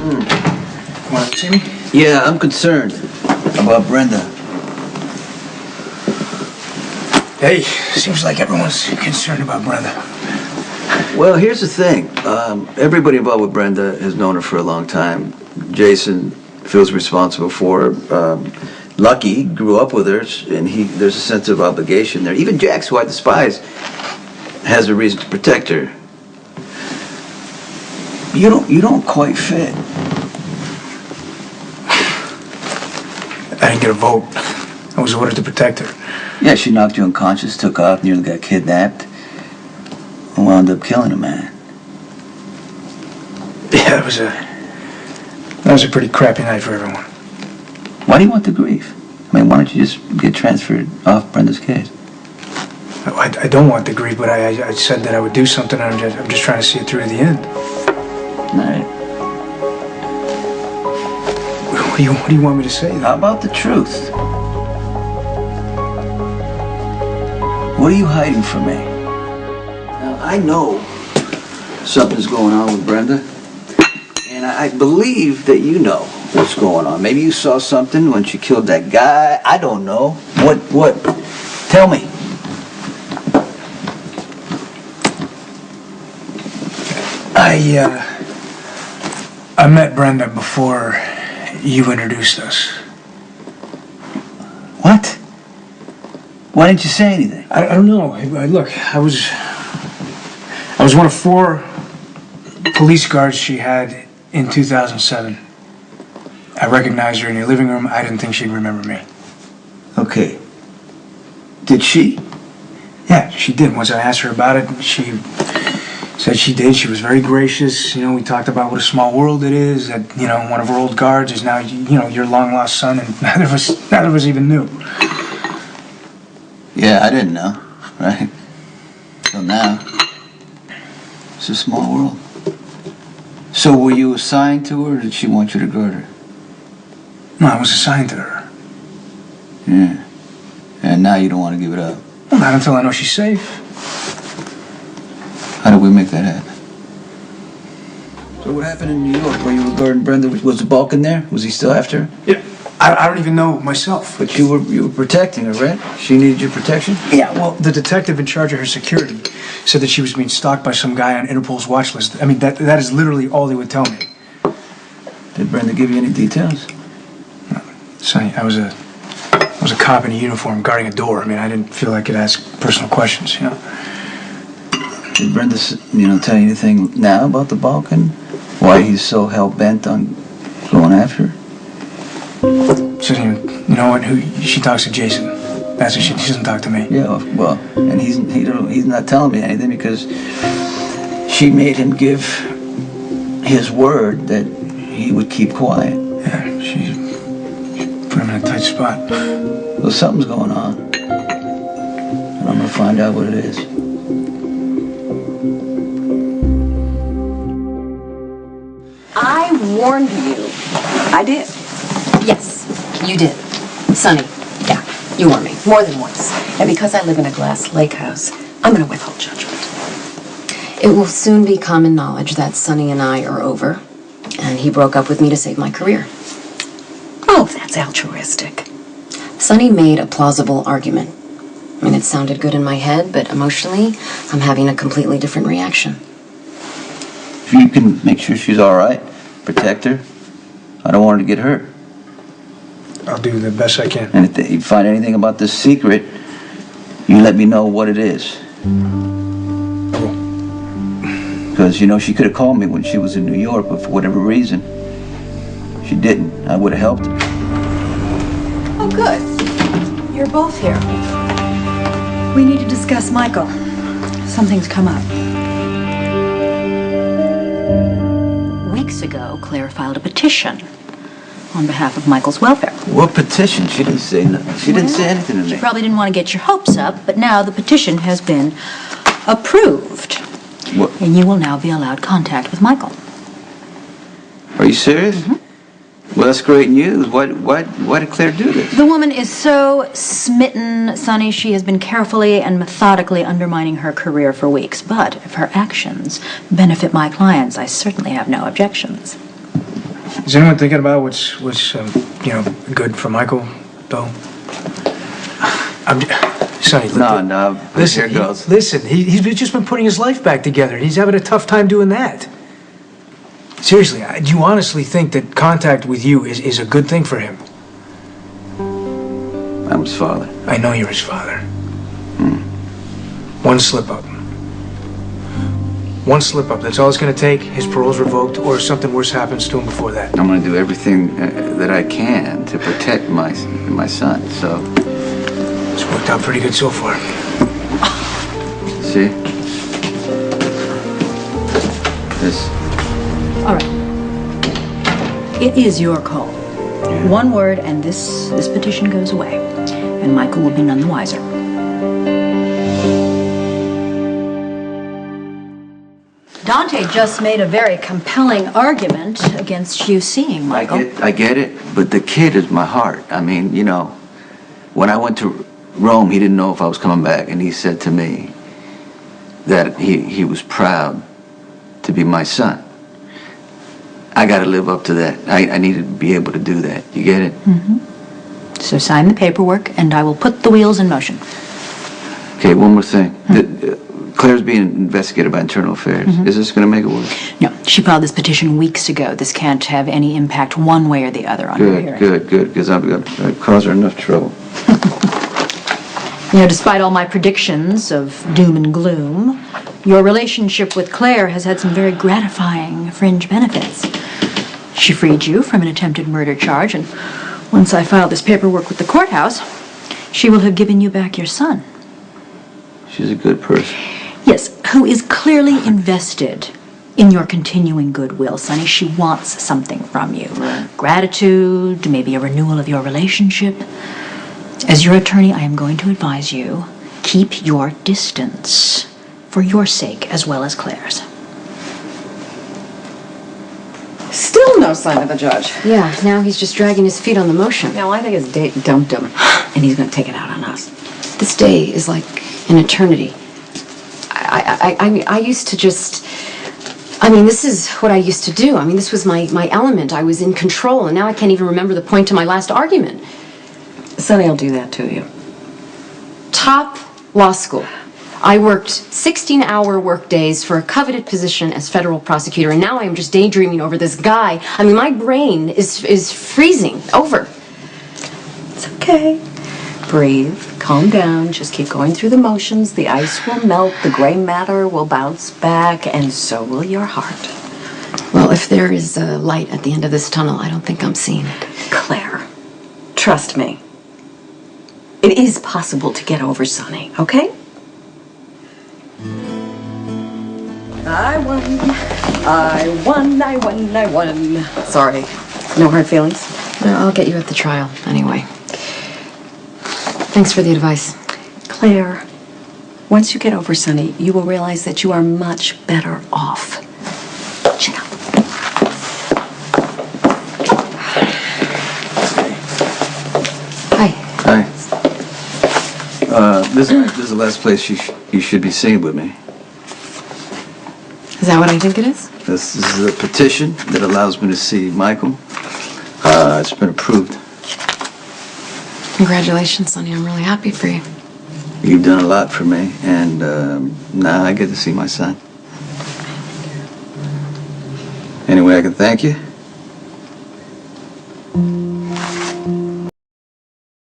Want to see me? Yeah, I'm concerned about Brenda. Hey, seems like everyone's concerned about Brenda. Well, here's the thing. Everybody involved with Brenda has known her for a long time. Jason feels responsible for her. Lucky grew up with her, and there's a sense of obligation there. Even Jax, who I despise, has a reason to protect her. You don't quite fit. I didn't get a vote. I was ordered to protect her. Yeah, she knocked you unconscious, took off, nearly got kidnapped, and wound up killing a man. Yeah, that was a pretty crappy night for everyone. Why do you want the grief? I mean, why don't you just get transferred off Brenda's case? I don't want the grief, but I said that I would do something. I'm just trying to see it through to the end. All right. What do you want me to say, though? How about the truth? What are you hiding from me? Now, I know something's going on with Brenda, and I believe that you know what's going on. Maybe you saw something when she killed that guy. I don't know. What? Tell me. I met Brenda before you introduced us. What? Why didn't you say anything? I don't know. Look, I was one of 4 police guards she had in 2007. I recognized her in your living room. I didn't think she'd remember me. Okay. Did she? Yeah, she did. Once I asked her about it, she said she did. She was very gracious. You know, we talked about what a small world it is, that, you know, one of her old guards is now, you know, your long-lost son, and neither of us even knew. Yeah, I didn't know, right? Till now. It's a small world. So were you assigned to her, or did she want you to guard her? No, I was assigned to her. Yeah. And now you don't want to give it up. Well, not until I know she's safe. How did we make that happen? So what happened in New York where you were guarding Brenda? Was the Balkan there? Was he still after her? Yeah. I don't even know myself. But you were protecting her, right? She needed your protection? Yeah, well, the detective in charge of her security said that she was being stalked by some guy on Interpol's watch list. I mean, that is literally all they would tell me. Did Brenda give you any details? No. Sonny, I was a cop in a uniform guarding a door. I mean, I didn't feel I could ask personal questions, you know. Did Brenda, tell you anything now about the Balkan? Why he's so hell-bent on going after her? So, you know what? She talks to Jason. That's what she doesn't talk to me. Yeah, well, and he's not telling me anything because she made him give his word that he would keep quiet. Yeah, she put him in a tight spot. Well, something's going on, and I'm gonna find out what it is. I warned you. I did. Yes, you did. Sonny, yeah, you warned me more than once. And because I live in a glass lake house, I'm going to withhold judgment. It will soon be common knowledge that Sonny and I are over, and he broke up with me to save my career. Oh, that's altruistic. Sonny made a plausible argument. I mean, it sounded good in my head, but emotionally, I'm having a completely different reaction. If you can make sure she's all right, protect her. I don't want her to get hurt. I'll do the best I can. And if you find anything about this secret, you let me know what it is. Cool. Because, she could have called me when she was in New York, but for whatever reason, she didn't. I would have helped her. Oh, good. You're both here. We need to discuss Michael. Something's come up. Weeks ago, Claire filed a petition on behalf of Michael's welfare. What petition? She didn't say nothing. She didn't say anything to me. She probably didn't want to get your hopes up, but now the petition has been approved. What? And you will now be allowed contact with Michael. Are you serious? Mm-hmm. Well, that's great news. Why did Claire do this? The woman is so smitten, Sonny, she has been carefully and methodically undermining her career for weeks. But if her actions benefit my clients, I certainly have no objections. Is anyone thinking about what's good for Michael, though? Sonny, No, listen, here goes. He's just been putting his life back together. He's having a tough time doing that. Seriously, do you honestly think that contact with you is a good thing for him? I'm his father. I know you're his father. One slip up. One slip up. That's all it's going to take. His parole's revoked, or something worse happens to him before that. I'm going to do everything that I can to protect my son. So It's worked out pretty good so far. see, this. All right. It is your call. One word, and this petition goes away, and Michael will be none the wiser. Dante just made a very compelling argument against you seeing Michael. I get it, but the kid is my heart. I mean, when I went to Rome, he didn't know if I was coming back, and he said to me that he was proud to be my son. I got to live up to that. I need to be able to do that. You get it? Mm-hmm. So sign the paperwork, and I will put the wheels in motion. Okay, one more thing. Claire's being investigated by Internal Affairs. Is this going to make it worse? No, she filed this petition weeks ago. This can't have any impact one way or the other on her hearing. Good, because I've caused her enough trouble. Despite all my predictions of doom and gloom, your relationship with Claire has had some very gratifying fringe benefits. She freed you from an attempted murder charge, and once I file this paperwork with the courthouse, she will have given you back your son. She's a good person. Yes, who is clearly invested in your continuing goodwill, Sonny. She wants something from you. Gratitude, maybe a renewal of your relationship. As your attorney, I am going to advise you, keep your distance for your sake as well as Claire's. Still no sign of the judge. Yeah, now he's just dragging his feet on the motion. No, I think his date dumped him, and he's gonna take it out on us. This day is like an eternity. I used to just... this is what I used to do. This was my element. I was in control, and now I can't even remember the point to my last argument. Sonny will do that to you. Top law school. I worked 16-hour work days for a coveted position as federal prosecutor, and now I am just daydreaming over this guy. My brain is freezing over. It's okay. Breathe, calm down, just keep going through the motions. The ice will melt, the gray matter will bounce back, and so will your heart. Well, if there is a light at the end of this tunnel, I don't think I'm seeing it. Claire, trust me. It is possible to get over Sonny, okay? I won. Sorry. No hard feelings? No, I'll get you at the trial, anyway. Thanks for the advice. Claire, once you get over Sonny, you will realize that you are much better off. Chin up. Hi. Hi. This is the last place you should be seen with me. Is that what I think it is? This is a petition that allows me to see Michael. It's been approved. Congratulations, Sonny. I'm really happy for you. You've done a lot for me, and now I get to see my son. Any way I can thank you?